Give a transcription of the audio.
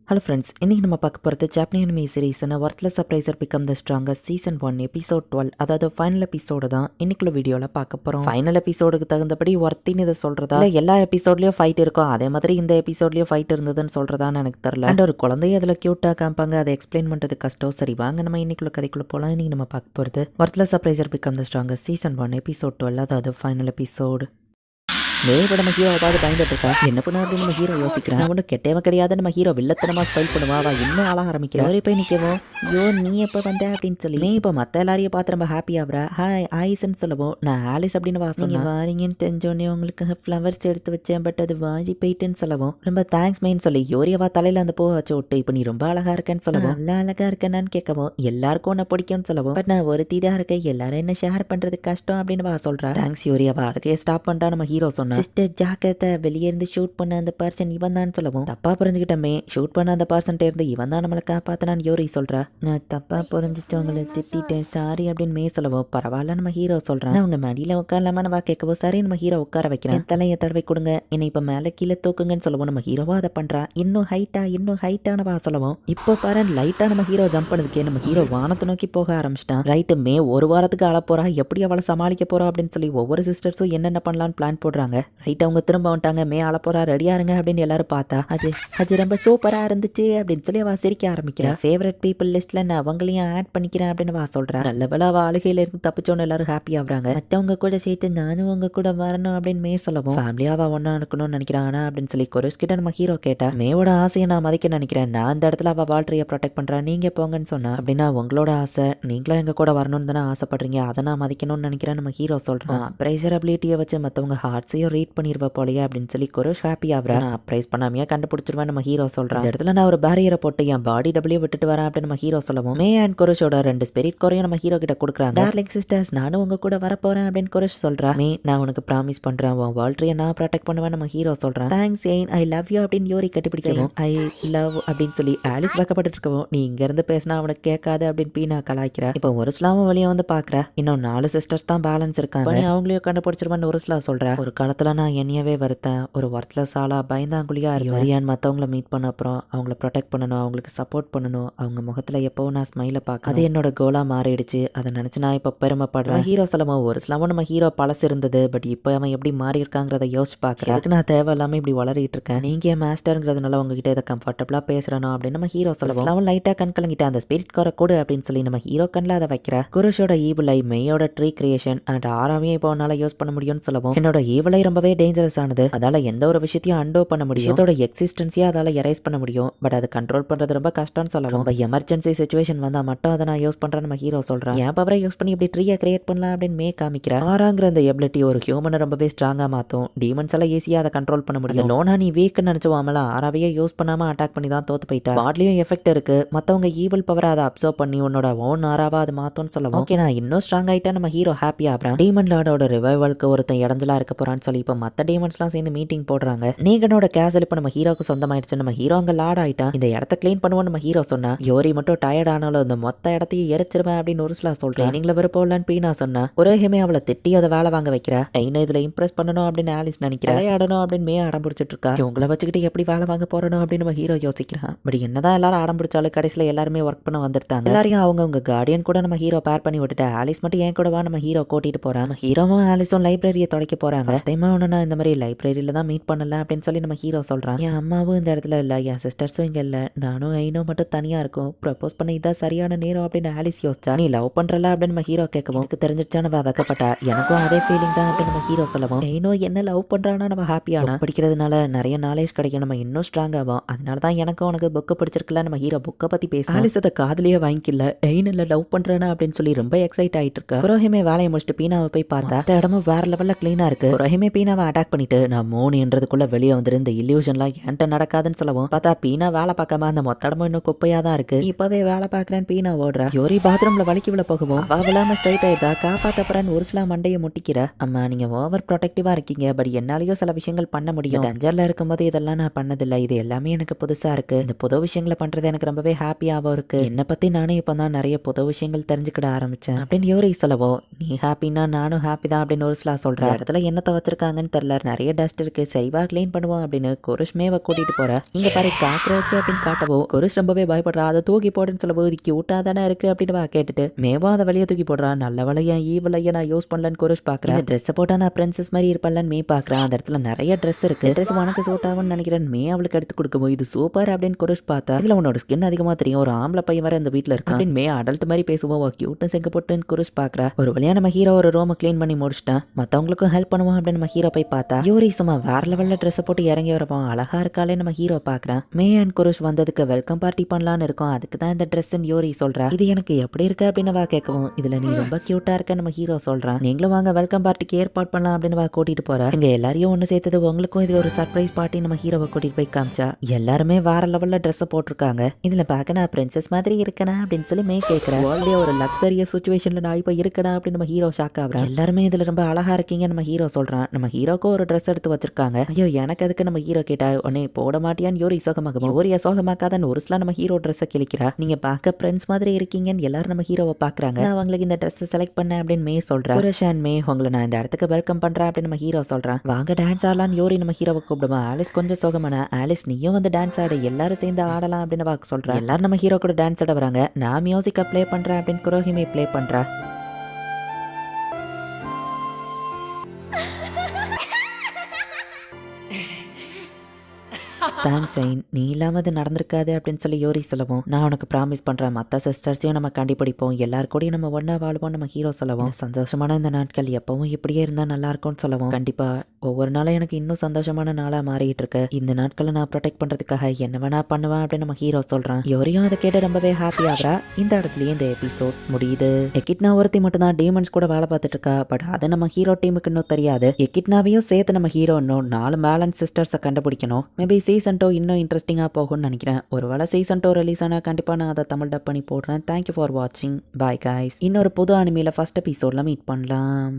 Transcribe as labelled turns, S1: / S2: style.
S1: Hello friends, இன்னைக்கு நம்ம பார்க்க போகிறது ஜாப்பனீஸ் அனிமே சீரிஸ்னா worthless surpriser become the strongest season 1 episode 12, அதாவது ஃபைனல் எபிசோடு தான் இன்னைக்குள்ள வீடியோவில் பார்க்க போகிறோம். ஃபைனல் எபிசோடுக்கு தகுந்தபடி ஒர்த்தின்னு இதை சொல்கிறதா இல்லை எல்லா எபிசோட்லேயும் ஃபைட் இருக்கும், அதே மாதிரி இந்த எபிசோட்லேயும் ஃபைட் இருந்ததுன்னு சொல்கிறதான்னு எனக்கு தெரியல. அண்ட் ஒரு குழந்தைய அதில் க்யூட்டாக காமிப்பாங்க, அதை எக்ஸ்பிளைன் பண்ணுறது கஷ்டம். சரி வாங்க நம்ம இன்னைக்குள்ள கதைக்குள்ளே போகலாம். இன்னைக்கு நம்ம பார்க்க போகிறது worthless surpriser become the strongest season 1 episode 12, அதாவது ஃபைனல் எபிசோடு. மேபட நம்ம ஹீரோ ஏதாவது பயந்துட்டு இருக்கா, என்ன பண்ண அப்படின்னு நம்ம ஹீரோ யோசிக்கிறேன். ஒன்றும் கெட்டவன் கிடையாது, நம்ம ஹீரோ வில்லத்தனமா ஸ்டைல் பண்ணுவா. அவள் இன்னும் ஆள ஆரம்பிக்கிறா. அவரே போய் நிற்கவும், ஐயோ நீ எப்போ வந்த அப்படின்னு சொல்லி மே இப்போ மற்ற எல்லாரையும் பார்த்து ரொம்ப ஹாப்பி ஆகுறா. ஹாய் ஆயிஸ்ன்னு சொல்லவும், நான் ஆலிஸ் அப்படின்னு வாசிங்க வாரீங்கன்னு தெரிஞ்சோடனே உங்களுக்கு ஃப்ளவர்ஸ் எடுத்து வச்சேன், பட் அது வாங்கி போயிட்டுன்னு சொல்லவும், ரொம்ப தேங்க்ஸ் மெயின் சொல்லி யோரியவா தலையில் அந்த பூவை வச்சு விட்டு இப்போ நீ ரொம்ப அழகா இருக்கேன்னு சொல்லவும், நல்லா அழகா இருக்கேன்னு கேட்கவும், எல்லாருக்கும் உன்னை பிடிக்கும்னு சொல்லவும், பட் நான் ஒரு தீதா இருக்கேன், எல்லாரும் என்ன ஷேர் பண்றது கஷ்டம் அப்படின்னு வா சொல்றா. தேங்க்ஸ் யோரியவா, அழகையே ஸ்டாப் பண்ணிட்டா நம்ம ஹீரோ சொன்னா. சிஸ்டர் ஜாக்கிரதை, வெளியே இருந்து ஷூட் பண்ண அந்த பர்சன் இவன் தான் சொல்லவும், தப்பா புரிஞ்சுக்கிட்டமே, ஷூட் பண்ண அந்த பர்சன் இருந்து இவன் தான் நம்மளை காப்பாத்தினான்னு யோரி சொல்றா. நான் தப்பா புரிஞ்சுட்டு உங்களை திட்டேன், சாரி அப்படின்னு மே சொல்லவும், பரவாயில்ல நம்ம ஹீரோ சொல்றான். அவங்க மடியில உட்காரலாமா வா கேட்கவும், சரி நம்ம ஹீரோ உட்கார வைக்கிறேன், தலையை தடவை கொடுங்க, என்னை இப்ப மேல கீழே தூக்குங்கன்னு சொல்லவும், நம்ம ஹீரோவா அதை பண்றா. இன்னும் ஹைட்டான வா சொல்லவும், இப்போ பாரு லைட்டா நம்ம ஹீரோ ஜம்ப் பண்ணதுக்கே நம்ம ஹீரோ வானத்தை நோக்கி போக ஆரம்பிச்சிட்டான். ரைட்டு மே ஒரு வாரத்துக்கு அழ போறா, எப்படி அவளை சமாளிக்க போறா அப்படின்னு சொல்லி ஒவ்வொரு சிஸ்டர்ஸும் என்னென்ன பண்ணலான்னு பிளான் போடுறாங்க. ரைட் அவங்க திரும்ப வந்துட்டாங்க, மே ஆள போறா, ரெடியா இருங்க அப்படின்னு எல்லாரும் பார்த்தா அது ரொம்ப சூப்பரா இருந்துச்சு அப்படின்னு சொல்லி அவ சிரிக்க ஆரம்பிக்கிறா. ஃபேவரட் பீப்புள் லிஸ்ட்ல நான் அவங்களையும் ஆட் பண்ணிக்கிறேன் அப்படின்னு வா சொல்றா. நல்ல வேளை அவ அழுகையில இருந்து தப்பிச்சோன்னு எல்லாரும் ஹாப்பி ஆகுறாங்க. மற்றவங்க கூட சேர்த்து நானும் உங்க கூட வரணும் அப்படின்னு மே சொல்லவும், ஃபேமிலியாவா ஒன்னா இருக்கணும்னு நினைக்கிறானா அப்படின்னு சொல்லி கொரிஸ் கிட்ட நம்ம ஹீரோ கேட்டா. மேவோட ஆசையை நான் மதிக்க நினைக்கிறேன், நான் அந்த இடத்துல அவ வாழ்க்கையை ப்ரொடெக்ட் பண்றா, நீங்க போங்கன்னு சொன்னா. அப்படின்னா உங்களோட ஆசை, நீங்களும் எங்க கூட வரணும்னு தானே ஆசைப்படுறீங்க, அதை நான் மதிக்கணும்னு நினைக்கிறேன் நம்ம ஹீரோ சொல்றான். ப்ரைசர் அபிலிட்டியை வச்சு மற்றவங்க ஹார்ட்ஸையும் ரீட் பண்ணிருவ போலயே அப்படின்னு சொல்லி குரோஷ் ஹாப்பி ஆகுறா. நான் ப்ரைஸ் பண்ணாமையா கண்டுபிடிச்சிருவேன் நம்ம ஹீரோ சொல்றான். இந்த இடத்துல நான் ஒரு பேரியரை போட்டு என் பாடி டபிள்யூ விட்டுட்டு வரேன் அப்படின்னு நம்ம ஹீரோ சொல்லவும், மே அண்ட் குரோஷோட 2 ஸ்பிரிட் குறையும் நம்ம ஹீரோ கிட்ட கொடுக்குறாங்க. டார்லிங் சிஸ்டர்ஸ், நானும் உங்க கூட வர போறேன் அப்படின்னு குரோஷ் சொல்றா. மே நான் உனக்கு ப்ராமிஸ் பண்றேன், உன் வேர்ல்ட்ரியை நான் ப்ரொடெக்ட் பண்ணுவேன் நம்ம ஹீரோ சொல்றான். Thanks Ain, I love you அப்படின்னு யோரி கட்டிப்பிடிக்கவும், ஐ லவ் அப்படின்னு சொல்லி ஆலிஸ் வைக்கப்பட்டு இருக்கவும், நீ இங்க இருந்து பேசினா அவனுக்கு கேட்காது அப்படின்னு பீனா கலாய்க்கிறா. இப்போ ஒரு ஸ்லாவும் வெளியே வந்து பாக்குறா. இன்னும் 4 சிஸ்டர்ஸ் தான் பேலன்ஸ் இருக்காங்க, அவங்களையும் கண்டுபிடிச்சிருவான்னு ஒரு ஸ்லா சொல்றா. ஒரு காலத்துல நான் என்னையவே வருத்தேன், ஒரு ஒர்த்லெஸ் ஆளா பயந்தாங்குழியா இருந்தேன். மற்றவங்களை மீட் பண்ண அப்புறம் அவங்கள ப்ரொடெக்ட் பண்ணணும், அவங்களுக்கு சப்போர்ட் பண்ணணும், அவங்க முகத்துல எப்பவும் நான் ஸ்மைல பார்க்க, அது என்னோட கோலா மாறிடுச்சு. அதை நினைச்சு நான் இப்போ பெருமைப்படுறேன். ஹீரோ சொல்லமா ஒரு சிலவும் நம்ம ஹீரோ பழசு இருந்தது, பட் இப்போ அவன் எப்படி மாறி இருக்காங்கிறத யோசிச்சு பார்க்குறேன். அதுக்கு நான் தேவையில்லாம இப்படி வளரிட்டு இருக்கேன், நீங்க என் மாஸ்டருங்கிறதுனால உங்ககிட்ட இதை கம்ஃபர்டபுளா பேசுறேனோ அப்படின்னு நம்ம ஹீரோ சொல்லவும், அவன் லைட்டா கண் கலங்கிட்ட. அந்த ஸ்பிரிட் கோர கூடு அப்படின்னு சொல்லி நம்ம ஹீரோ கண்ணில் அதை வைக்கிற. குருஷோட ஈவிலை, மெய்யோட ட்ரீ கிரியேஷன் அண்ட் ஆறாவையும் இப்போ உன்னால யூஸ் பண்ண முடியும்னு சொல்லவும், என்னோட ஈவிலை ரொம்பவே டேஞ்சரஸ் ஆனது, அதால எந்த ஒரு விஷயத்தையும் அண்டோ பண்ண முடியும், அதோட எக்ஸிஸ்டன்ஸையே அதால எரேஸ் பண்ண முடியும், பட் அதை கண்ட்ரோல் பண்றது ரொம்ப கஷ்டம்னு சொல்லவும், ரொம்ப எமர்ஜென்சி சிச்சுவேஷன் வந்தா மட்டும் அதை நான் யூஸ் பண்றேன் நம்ம ஹீரோ சொல்றான். என் பவரை யூஸ் பண்ணி இப்படி ட்ரீயை கிரியேட் பண்ணலாம் அப்படின்னு மே காமிக்கிறா. ஆறாங்கிற அந்த எபிலிட்டி ஒரு ஹியூமனை ரொம்பவே ஸ்ட்ராங்கா மாத்தும், டீமன்ஸ் எல்லாம் ஈஸியா அதை கண்ட்ரோல் பண்ண முடியும். லோனா நீ வீக்னு நினைச்சுவாமல, ஆறாவையே யூஸ் பண்ணாம அட்டாக் பண்ணி தான் தோத்து போயிட்டா. பாட்லயும் எஃபெக்ட் இருக்கு, மத்தவங்க ஈவில் பவரை அதை அப்சர்வ் பண்ணி உன்னோட ஓன் ஆறாவா அது மாத்தோன்னு சொல்லவும், ஓகே நான் இன்னும் ஸ்ட்ராங் ஆயிட்டா நம்ம ஹீரோ ஹாப்பி ஆகிறான். டீமன் லார்டோட ரிவைவலுக்கு ஒருத்தன் இடஞ்சலா இருக்க போறான்னு சொல்லி இப்போ மத்த டீமன்ஸ்லாம் சேர்ந்து மீட்டிங் போடுறாங்க. நீகனோட கேசல் இப்போ நம்ம ஹீரோக்கு சொந்தமாயிடுச்சு, நம்ம ஹீரோ அங்க லார்ட் ஆயிட்டான், இந்த இடத்த கிளீன் பண்ணுவோம் நம்ம ஹீரோ சொன்னா. யோரி மட்டும் டயர்ட் ஆனாலும் இந்த மொத்த இடத்தையும் எரிச்சிருவேன் அப்படின்னு ஒரு சில சொல்றேன். நீங்கள விருப்பம்லன்னு பீனா சொன்னா. ஒரேஹமே அவளை திட்டி அதை வேலை வாங்க வைக்கிறா. டைன இதுல இம்ப்ரெஸ் பண்ணணும் அப்படின்னு ஆலிஸ் நினைக்கிறா. விளையாடணும் அப்படின்னு மே அடம் பிடிச்சிட்டு இருக்கா. இவங்களை வச்சுக்கிட்டு எப்படி வேலை வாங்க போறணும் அப்படின்னு நம்ம ஹீரோ யோசிக்கிறான். பட் என்னதான் எல்லாரும் அடம் பிடிச்சாலும் கடைசியில எல்லாருமே ஒர்க் பண்ண வந்துருந்தாங்க. எல்லாரையும் அவங்க கார்டியன் கூட நம்ம ஹீரோ பேர் பண்ணி விட்டுட்டு ஆலிஸ் மட்டும் ஏன் கூட வா நம்ம ஹீரோ கூட்டிட்டு போறான். ஹீரோவும் ஆலிஸும் லைப்ரரியை தொடக்க போறாங்க. இந்த மாதிரி லைப்ரரியில தான் மீட் பண்ணல அப்படின்னு சொல்லி நம்ம ஹீரோ சொல்றான். என் அம்மாவும் இந்த இடத்துல இல்ல, என் சிஸ்டர்ஸும் இங்க இல்ல, நானும் ஐனோ மட்டும் தனியா இருக்கும், ப்ரப்போஸ் பண்ண இதான் சரியான நேரம் அப்படின்னு ஆலிஸ் யோசிச்சா. நீ லவ் பண்றல அப்படின்னு நம்ம ஹீரோ கேட்கவும், எனக்கு தெரிஞ்சிருச்சா நம்ம வைக்கப்பட்டா, எனக்கும் அதே ஃபீலிங் தான் அப்படின்னு நம்ம ஹீரோ சொல்லவும், ஐனோ என்ன லவ் பண்றானா நம்ம ஹாப்பியானா, படிக்கிறதுனால நிறைய நாலேஜ் கிடைக்கும், நம்ம இன்னும் ஸ்ட்ராங் ஆகும், அதனால தான் எனக்கும் உனக்கு புக்கு பிடிச்சிருக்கல நம்ம ஹீரோ புக்கை பத்தி பேச. ஆலிஸ் அதை காதலியே வாங்கிக்கல, ஐனில் லவ் பண்றேனா அப்படின்னு சொல்லி ரொம்ப எக்ஸைட் ஆயிட்டு இருக்கா. ரோஹிமே வேலையை முடிச்சுட்டு பீனாவை போய் பார்த்தா அந்த இடமும் வேற லெவல்ல கிளீனா இருக்கு. ரோஹிமே பீனாவை அட்டாக் பண்ணிட்டு நான் மோனின்றதுக்குள்ள வெளியே வந்துரு, இந்த இல்யூஷன்லாம் என்கிட்ட நடக்காதுன்னு சொல்லவும், பார்த்தா பீனா வேலை பார்க்காம அந்த மொத்த இடமும் இன்னும் குப்பையா தான் இருக்கு. இப்பவே வேலை பார்க்கறேன்னு பீனா ஓடுறா. யோரி பாத்ரூம்ல வலிக்கு விழ போகவும் விழாம ஸ்ட்ரைட் ஆயிட்டா. காப்பாத்தப்பறன்னு ஒரு சில மண்டையை முட்டிக்கிற. அம்மா நீங்க ஓவர் ப்ரொடெக்டிவா இருக்கீங்க, பட் என்னாலயும் சில விஷயங்கள் பண்ண முடியும், டஞ்சர்ல இருக்கும்போது இதெல்லாம் நான் பண்ணதில்லை, இது எல்லாமே எனக்கு புதுசா இருக்கு, இந்த புது விஷயங்களை பண்றது எனக்கு ரொம்பவே ஹாப்பியாவும் இருக்கு, என்னை பத்தி நானே இப்பதான் நிறைய புது விஷயங்கள் தெரிஞ்சுக்கிட ஆரம்பிச்சேன் அப்படின்னு யோரி சொல்லவோ, நீ ஹாப்பின்னா நானும் ஹாப்பி தான் அப்படின்னு ஒரு சில சொல்ற இடத்துல என்னத்தை வச்சிருக்க வச்சிருக்காங்கன்னு தெரியல, நிறைய டஸ்ட் இருக்கு, சரிவா க்ளீன் பண்ணுவோம் அப்படின்னு குருஷ் மேவை கூட்டிட்டு போறா. இங்க பாரு காக்ரோச் அப்படின்னு காட்டவும் குருஷ் ரொம்பவே பயப்படுறா. அதை தூக்கி போடுன்னு சொல்லும்போது கியூட்டா தானே இருக்கு அப்படின்னு கேட்டுட்டு மேவா அதை வெளியே தூக்கி போடுறா. நல்ல வளையா ஈவலையா நான் யூஸ் பண்ணலன்னு குருஷ் பாக்குறேன். இந்த ட்ரெஸ் போட்டா நான் பிரின்சஸ் மாதிரி இருப்பேன்லன்னு மே பாக்குறேன். அந்த இடத்துல நிறைய ட்ரெஸ் இருக்கு. ட்ரெஸ் உனக்கு சூட் ஆகும்னு நினைக்கிறேன். மே அவளுக்கு எடுத்து கொடுக்கும்போது இது சூப்பர் அப்படின்னு குருஷ் பார்த்தா இதுல உன்னோட ஸ்கின் அதிகமா தெரியும், ஒரு ஆம்பளை பையன் வர இந்த வீட்டுல இருக்கு அப்படின்னு மே அடல்ட் மாதிரி பேசுவோம். கியூட்னு செங்க போட்டுன்னு குருஷ் பாக்குறா. ஒரு வழியா நம்ம ஹீரோ ஒரு ரூமை க்ளீன் பண்ணி முடிச்சிட்டான். மத்தவங்களுக்கும் ஹெல்ப் பண்ணுவோம் அப்படின்னு நம்ம ஹீரோ போய் பார்த்தா யூரி சும்மா வேற லெவல்ல ட்ரெஸ் போட்டு இறங்கி வரப்போம். அழகா இருக்காலே நம்ம ஹீரோ பாக்குறான். மே அண்ட் குருஷ் வந்ததுக்கு வெல்கம் பார்ட்டி பண்ணலான்னு இருக்கோம், அதுக்கு தான் இந்த ட்ரெஸ் யூரி சொல்றா. இது எனக்கு எப்படி இருக்கு அப்படின்னு வா கேட்கவும் இதுல நீ ரொம்ப கியூட்டா இருக்க நம்ம ஹீரோ சொல்றான். நீங்களும் வாங்க வெல்கம் பார்ட்டிக்கு ஏற்பாடு பண்ணலாம் அப்படின்னு வா கூட்டிட்டு போறா. இங்க எல்லாரையும் ஒண்ணு சேர்த்தது உங்களுக்கும் இது ஒரு சர்ப்ரைஸ் பார்ட்டி நம்ம ஹீரோவை கூட்டிட்டு போய் காமிச்சா. எல்லாருமே வேற லெவல்ல ட்ரெஸ் போட்டிருக்காங்க. இதுல பாக்க நான் பிரின்சஸ் மாதிரி இருக்கனா அப்படின்னு சொல்லி மே கேட்கிறேன். வேர்ல்ட்லயே ஒரு லக்ஸரியஸ் சுச்சுவேஷன்ல நான் இப்ப இருக்கனா அப்படின்னு நம்ம ஹீரோ ஷாக் ஆகுறான். எல்லாருமே இதுல ரொம்ப அழகா இருக்கீங்க நம்ம ஹீரோ சொல்றான். நம்ம ஹீரோக்கு ஒரு ட்ரெஸ் எடுத்து வச்சிருக்காங்க. ஐயோ எனக்கு அதுக்கு நம்ம ஹீரோ கேட்டா உடனே போட மாட்டியான்னு யோரி சோகமாகும். யோரியா சோகமாக்காதன்னு ஒரு சில நம்ம ஹீரோ ட்ரெஸ்ஸை கிழிக்கிறா. நீங்க பார்க்க பிரின்ஸ் மாதிரி இருக்கீங்கன்னு எல்லாரும் நம்ம ஹீரோவை பாக்குறாங்க. நான் அவங்களுக்கு இந்த ட்ரெஸ் செலக்ட் பண்ண அப்படின்னு மே சொல்றேன். புருஷன் மே உங்களை நான் இந்த இடத்துக்கு வெல்கம் பண்றேன் அப்படின்னு நம்ம ஹீரோ சொல்றான். வாங்க டான்ஸ் ஆடலான்னு யோரி நம்ம ஹீரோவை கூப்பிடுவான். ஆலிஸ் கொஞ்சம் சோகமான ஆலிஸ் நீயும் வந்து டான்ஸ் ஆடு, எல்லாரும் சேர்ந்து ஆடலாம் அப்படின்னு வாக்கு சொல்றான். எல்லாரும் நம்ம ஹீரோ கூட டான்ஸ் ஆட வராங்க. நான் மியூசிக்கை ப்ளே பண்றேன் அப்படின்னு குரோஹிமே ப்ளே பண்றா. தேங்க்ஸ் ஐன், நீ இல்லாம அது நடந்திருக்காது அப்படின்னு சொல்லி யோரி சொல்லவும் நான் உனக்கு ப்ராமிஸ் பண்றேன் மற்ற சிஸ்டர்ஸையும் நம்ம கண்டுபிடிப்போம், எல்லாரு கூடயும் நம்ம ஒன்னா வாழ்வோம் நம்ம ஹீரோ சொல்லவும். சந்தோஷமான இந்த நாட்கள் எப்பவும் இப்படியே இருந்தா நல்லா இருக்கும்னு சொல்லவும். கண்டிப்பா ஒவ்வொரு நாளும் எனக்கு இன்னும் சந்தோஷமான நாளா மாறிட்டு இருக்கு. இந்த நாட்களை நான் ப்ரொடெக்ட் பண்றதுக்காக என்ன வேணா பண்ணுவேன் அப்படின்னு நம்ம ஹீரோ சொல்றான். யோரியும் அதை கேட்டு ரொம்பவே ஹாப்பி ஆகுறா. இந்த இடத்துலயே இந்த எபிசோட் முடியுது. எக்கிட்னா ஒருத்தி மட்டும் தான் டீமன்ஸ் கூட வேலை பார்த்துட்டு இருக்கா. பட் அதை நம்ம ஹீரோ டீமுக்கு இன்னும் தெரியாது. எக்கிட்னாவையும் சேர்த்து நம்ம ஹீரோ இன்னும் 4 பேலன்ஸ் சிஸ்டர்ஸை கண்டுபிடிக்கணும். மேபி சீசன் 2 இன்னும் இன்ட்ரெஸ்டிங்காக போகும்னு நினைக்கிறேன். ஒருவேளை சீசன் 2 ரிலீஸ் ஆனால் கண்டிப்பாக நான் அதை தமிழ் டப் பண்ணி போடுறேன். தேங்க்யூ ஃபார் வாட்சிங். Bye guys. இன்னொரு புது அனிமையில் ஃபர்ஸ்ட் எபிசோடில் மீட் பண்ணலாம்.